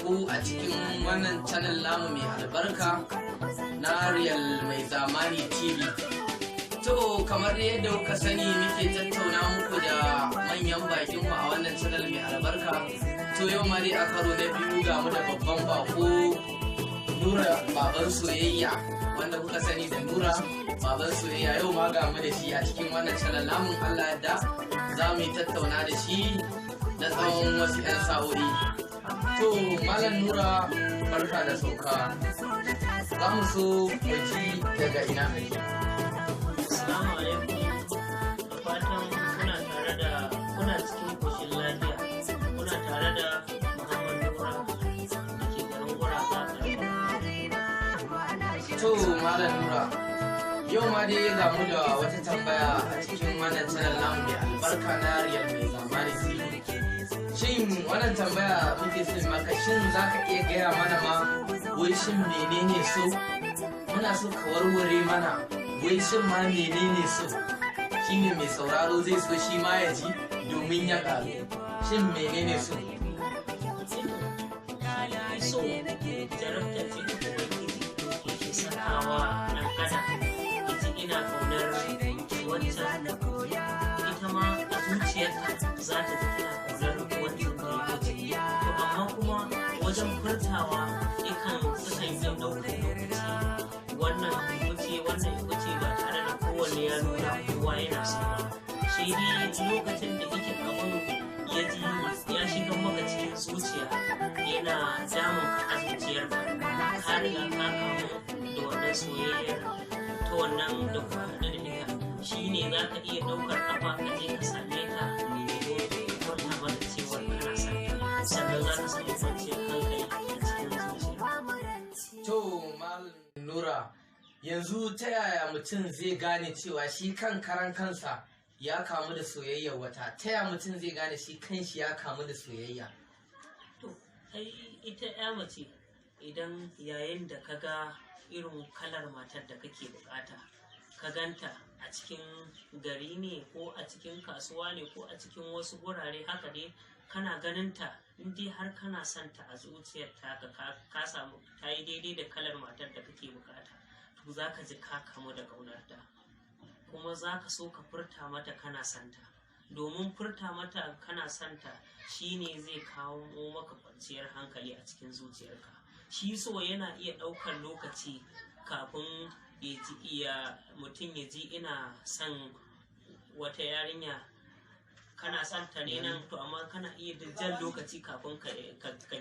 ku a cikin wannan channel namu mai albarka na Real Mai Zamani TV. To kamar yadda kuka sani muke tattauna muku da manyan bakinmu a wannan channel mai albarka. To yau ma dai a karo na biyu ga mu da babban bako Nura baban soyayya, wanda kuka sani da Nura baban soyayya. Yau ma ga mu da shi a cikin wannan channel namu. Allah yadda za mu yi tattauna da shi na tsawon wasu 'yan sa'o'i. To Malam Nura, barka da sauka. Za mu so mu ji daga ina ne. Assalamu alaikum. Da fatan kuna cikin koshin lafiya. Kuna tare da Muhammad Nura da ke garin Guraga. To Malam Nura, yau ma dai ga mu da wata tambaya a cikin wannan channel namu mai albarka na Real Mai Zamani TV. Shin wannan tambaya muke son maka, shin za ka iya gaya mana ma wai shin menene so? Muna so ka warware mana wai shin ma menene so? Shine mai sauraro zai so shi ma ya ji domin ya ƙaru. Shin menene so? So, jarabtar ce ta Ubangiji ke sakawa ɗan adam. Ita ina ƙaunar wancan, ita ma a zuciyarta za ta ji tana ƙaunar wancan da ya wuce. To amma kuma wajen furtawa sukan yi ɗaukar lokaci. Wannan wuce ba tare da kowanne ya nuna kowa yana so ba. Shi ne lokacin da yake abin ya ji ya shiga maka cikin zuciya, yana damun ka a zuciyarka, ka riga ka kamu da wannan soyayyar ta wannan da ku haɗu da ita. Shi ne za ka iya ɗaukar ƙafa ka je ka same ta domin kwanta mata cewar kana son ta, sannan za ka samu kwanciyar hankali a cikin zuciya. To Malam Nura, yanzu ta yaya mutum zai gane cewa shi kan karan kansa ya kamu da soyayyar wata? Ta yaya mutum zai gane shi kanshi ya kamu da soyayya? To, ita ya mace idan yayin da ka ga irin kalar matar da kake bukata, ka ganta a cikin gari ne ko a cikin kasuwa ne ko a cikin wasu gurare haka dai, kana ganinta in dai har kana son ta a zuciyar taka, ka samu ta yi daidai da kalar matar da kake bukata, to za ka ji ka kamu da ƙaunarta, kuma za ka so ka furta mata kana santa. Domin furta mata kana santa shine zai kawo maka kwanciyar hankali a cikin zuciyarka. Shi so yana iya ɗaukar lokaci kafin mutum ya ji ina son wata yarinya, kana son ta ne nan, to amma kana iya jan lokaci kafin ka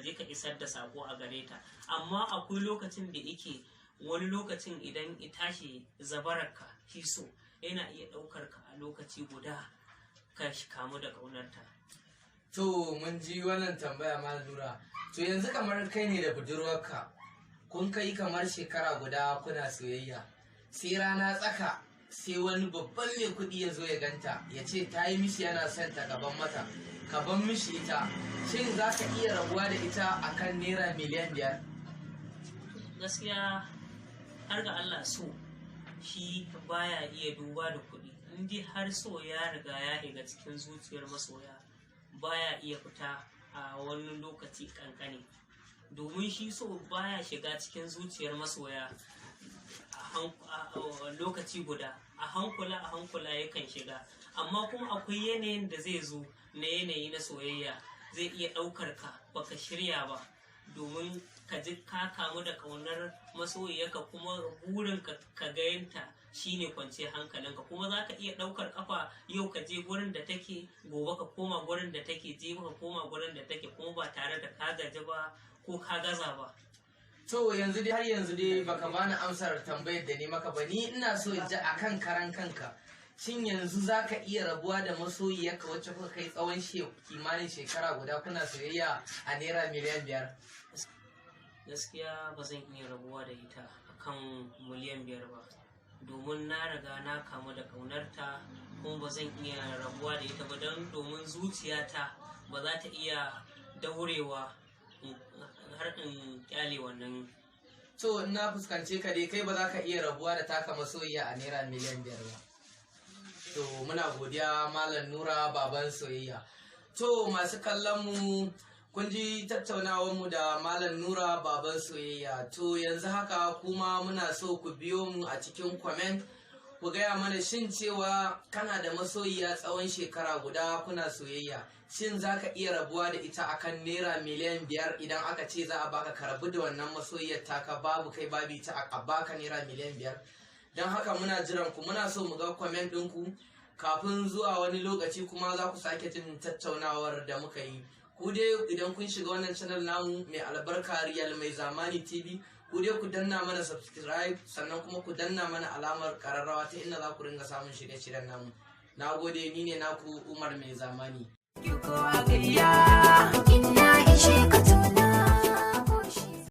je ka isar da sako a gare ta. Amma akwai lokacin da yake, wani lokacin idan ya tashi zabararka shi so yana iya ɗaukar ka a lokaci guda ka kamu da ƙaunarta. To mun ji wannan tambaya Malam Nura. To yanzu kamar kai ne da budurwarka, kun kai kamar shekara guda kuna soyayya, sai rana tsaka sai wani babban mai kuɗi ya zo ya ganta, ya ce ta yi mishi yana son ta gaban mata, ka ban mishi ita. Shin za ka iya rabuwa da ita akan naira miliyan 5? Gaskiya har ga Allah, so shi baya iya duba da kuɗi. In dai har so ya riga ya shiga cikin zuciyar masoya, baya iya fita a wani lokaci kankane. Domin shi so baya shiga cikin zuciyar masoya a lokaci guda, a hankula yakan shiga. Amma kuma akwai yanayin da zai zo na yanayi na soyayya, zai iya ɗaukar ka baka shirya ba, domin ka ji ka kamu da ƙaunar masoyiyarka, kuma burin ka gayanta shine kwanciyar hankalinka. Kuma za ka iya ɗaukar ƙafa yau ka je gurin da take, gobe ka koma gurin da take, je ka koma gurin da take, kuma ba tare da ka gaji ba ko ka gaza ba. To yanzu dai har yanzu dai baka bani amsar tambayar da ni maka ba. Ni ina so in ji akan karan kanka, shin yanzu za ka iya rabuwa da masoyiyarka wacce kuka kai tsawon kimanin shekara guda kuna soyayya a naira miliyan 5? Gaskiya ba zan iya rabuwa da ita akan miliyan 5 ba, domin na riga na kamu da ƙaunarta, kuma ba zan iya rabuwa da ita ba, domin zuciyata ba za ta iya daurewa har in kyale wannan. To na fuskance ka dai, kai ba za ka iya rabuwa da taka masoyiya a naira miliyan 5 ba. To muna godiya Malam Nura baban soyayya. To masu kallon mu, kun ji tattaunawarmu da Malam Nura baban soyayya. To yanzu haka kuma muna so ku biyo mu a cikin comment ku gaya mana shin cewa kana da masoyiya tsawon shekara guda kuna soyayya, shin za ka iya rabuwa da ita akan naira miliyan 5 idan aka ce za a baka ka rabu da wannan masoyiyar taka babu kai babu ita a baka naira miliyan 5? Don haka muna jiran ku, muna so mu ga comment ɗinku kafin zuwa wani lokaci kuma za ku sake jin tattaunawar da muka yi. Ku dai idan kun shiga wannan channel namu mai albarka Real Mai Zamani TV, ku dai ku danna mana subscribe sannan kuma ku danna mana alamar kararrawa ta inda za ku ringa samun shirye-shiryen namu. Na gode, ni ne naku Umar Mai Zamani.